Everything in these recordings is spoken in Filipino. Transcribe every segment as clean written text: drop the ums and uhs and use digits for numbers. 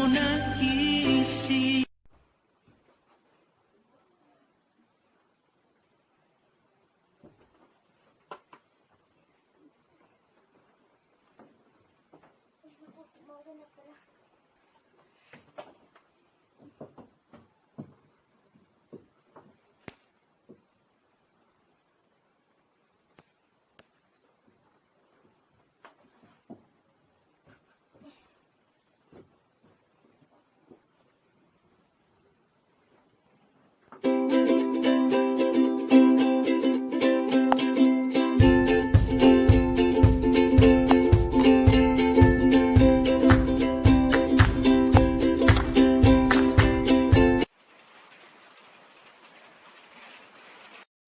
naisip.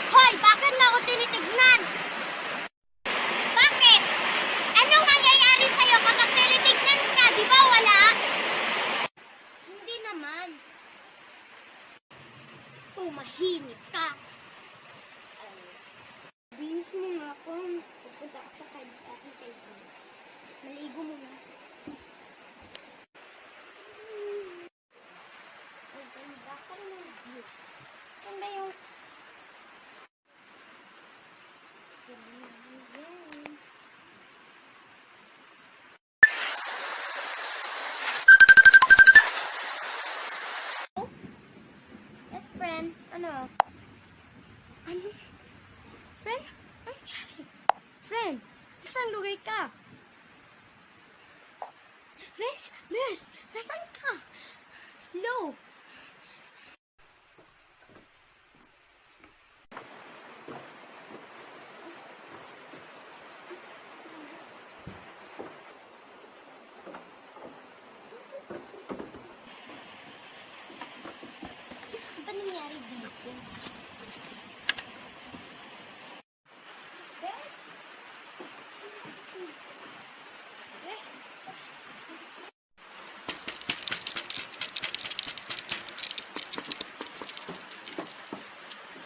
Hoy! Bakit mo ako tinitignan? Bakit? Anong mangyayari sa'yo kapag tinitignan ka? Di ba wala? Hindi naman. Tumahimik ka. Bilis mo nga kung pupunta ka sa ating kaibigan. Maligo mo na. Ang ganda ka ng view. Saan ba yung yes, friend. Ano? Ano? Friend? Ano nangyari? Friend, saan lugar ka? Miss, nasaan ka? Hello? Ano nangyari dito?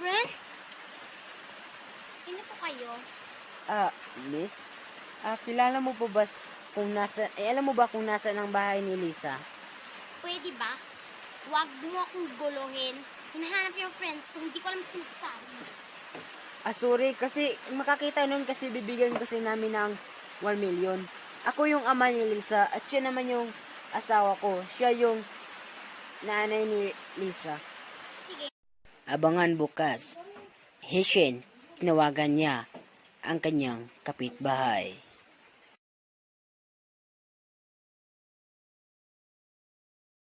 Friend? Sino po kayo? Miss? Kilala mo po ba alam mo ba kung nasa ang bahay ni Lisa? Pwede ba? Huwag mo akong guluhin. Hinahanap yung friends kung hindi ko alam sinasabi. Sorry, kasi makakita nun kasi bibigyan kasi namin ng 1 million. Ako yung ama ni Lisa at siya naman yung asawa ko. Siya yung nanay ni Lisa. Sige. Abangan bukas. Hishin, tinawagan niya ang kanyang kapitbahay.